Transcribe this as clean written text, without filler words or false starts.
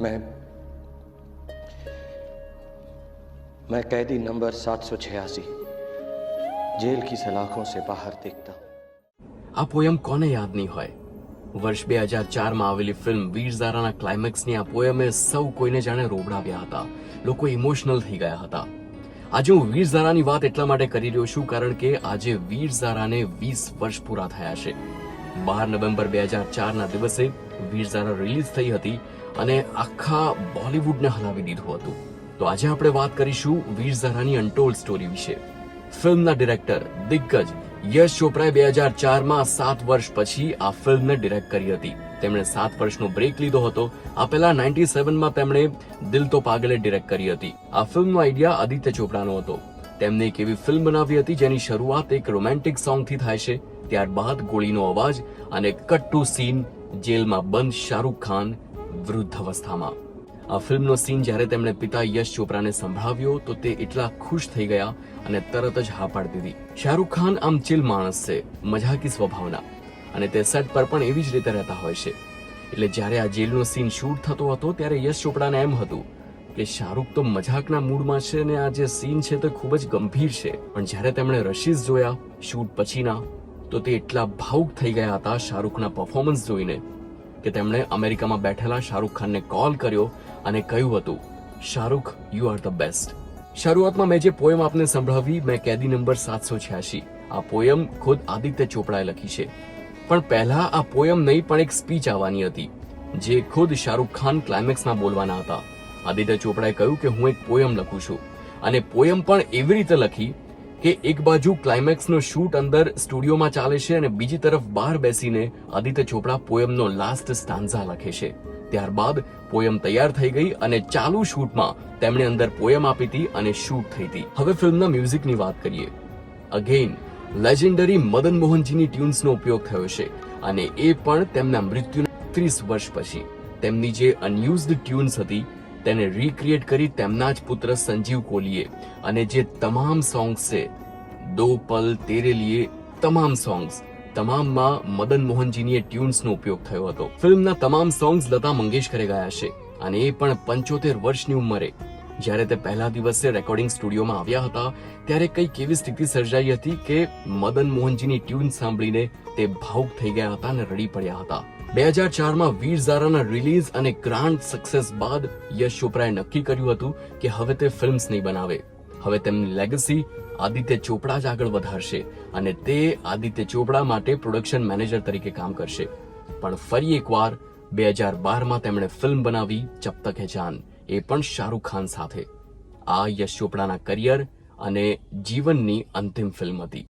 मैं कैदी number 786 jail की सलाखों से बाहर देखता हूं। આ પોયમ કોને યાદ નહીં હોય? વર્ષ 2004માં આવેલી ફિલ્મ વીર ઝારાના ક્લાઇમેક્સની આ પોયમે સૌ કોઈને જાણે રોબડાવ્યા હતા. લોકો ઇમોશનલ થઈ ગયા હતા. આજે હું વીર ઝારાની વાત એટલા માટે કરી રહ્યો છું કારણ કે આજે વીર ઝારાને 20 વર્ષ પૂરા થયા છે. 12 નવેમ્બર 2004ના દિવસે વીર ઝારા રિલીઝ થઈ હતી અને આખા બોલિવૂડને હલાવી દીધું હતું. તો આજે આપણે વાત કરીશું વીર ઝારાની અનટોલ્ડ સ્ટોરી વિશે. ફિલ્મના ડિરેક્ટર દિગ્ગજ યશ ચોપરાએ 2004માં 7 વર્ષ પછી આ ફિલ્મને ડિરેક્ટ કરી હતી. તેમણે 7 વર્ષનો બ્રેક લીધો હતો. આ પહેલા 97માં તેમણે દિલ તો પાગલે ડિરેક્ટ કરી હતી. આ ફિલ્મનો આઈડિયા આદિત્ય ચોપરાનો હતો. તેમને એક એવી ફિલ્મ બનાવી હતી જેની શરૂઆત એક રોમેન્ટિક સોંગથી થાય છે. ત્યારબાદ ગોળીનો અવાજ અને કટ ટુ સીન જેલમાં બંધ શાહરૂખ ખાન વૃદ્ધ અવસ્થામાં. આ ફિલ્મનો સીન જ્યારે તેમણે પિતા યશ ચોપરાને સંભળાવ્યો તો તે એટલા ખુશ થઈ ગયા અને તરત જ હા પાડી દીધી. શાહરૂખ ખાન આમ ચિલ માણસ છે, મજાકી સ્વભાવના, અને તે સેટ પર પણ એવી જ રીતે રહેતા હોય છે. એટલે જ્યારે આ જેલનો સીન શૂટ થતો હતો ત્યારે યશ ચોપરાને એમ હતું કે શાહરૂખ તો મજાકના મૂડમાં છે અને આ જે સીન છે તે ખૂબ જ ગંભીર છે. પણ જ્યારે તેમણે રશીઝ જોયા શૂટ પછીના તો તે એટલા ભાવુક થઈ ગયા હતા શાહરૂખના પરફોર્મન્સ જોઈને કે તેમણે અમેરિકામાં બેઠેલા શાહરૂખ ખાનને કોલ કર્યો અને કહ્યું હતું, Shahrukh, you are the best. શરૂઆતમાં મેં જે પોયમ આપને સંભળાવી, મેં કેદી નંબર 786, આ પોયમ ખુદ આદિત્ય ચોપરાએ લખી છે. પણ પહેલા આ પોયમ નહીં પણ એક સ્પીચ આવવાની હતી જે ખુદ શાહરૂખ ખાન ક્લાઇમેક્સમાં બોલવાના હતા. આદિત્ય ચોપરાએ કહ્યું કે હું એક પોયમ લખું છું અને પોયમ પણ એવી રીતે લખી કે એક બાજુ ક્લાઇમેક્સનો શૂટ અંદર સ્ટુડિયોમાં ચાલે છે અને બીજી તરફ બહાર બેસીને આદિત્ય ચોપરા પોયમનો લાસ્ટ સ્ટાન્ઝા લખે છે. ત્યારબાદ પોયમ તૈયાર થઈ ગઈ અને ચાલુ શૂટમાં તેમણે અંદર પોયમ આપી હતી અને શૂટ થઈ હતી. હવે ફિલ્મના મ્યુઝિકની વાત કરીએ. અગેન લેજેન્ડરી મદન મોહનજીની ટ્યુન્સનો ઉપયોગ થયો છે અને એ પણ તેમના મૃત્યુના 30 વર્ષ પછી. તેમની જે અનયુઝડ ટ્યુન્સ હતી તેને રીક્રિએટ કરી તેમના જ પુત્ર સંજીવ કોહલીએ, અને જે તમામ સોંગ્સ છે દો પલ તેરે લીએ, તમામ સોંગ્સ તમામમાં મદન મોહનજીની ટ્યુન્સનો ઉપયોગ થયો હતો. ફિલ્મના તમામ સોંગ્સ લતા મંગેશકરે ગાયા છે અને એ પણ 75 વર્ષની ઉંમરે. જ્યારે તે પહેલા દિવસે રેકોર્ડિંગ સ્ટુડિયોમાં આવ્યા હતા ત્યારે કઈક એવી સ્થિતિ સર્જાઈ હતી કે મદન મોહનજીની ટ્યુન સાંભળીને તે ભાવુક થઈ ગયા હતા અને રડી પડ્યા હતા. 2004માં વીર ઝારાના રિલીઝ અને ગ્રાન્ડ સક્સેસ બાદ યશ ચોપરાએ નક્કી કર્યું હતું કે હવે તે ફિલ્મ્સ નહીં બનાવે. હવે તેમની લેગસી આદિત્ય ચોપરા જ આગળ વધારશે અને તે આદિત્ય ચોપરા માટે પ્રોડક્શન મેનેજર તરીકે કામ કરશે. પણ ફરી એકવાર 2012માં તેમણે ફિલ્મ બનાવી જબ તક હે જાન, એ પણ શાહરૂખ ખાન સાથે. આ યશ ચોપરાના કરિયર અને જીવનની અંતિમ ફિલ્મ હતી.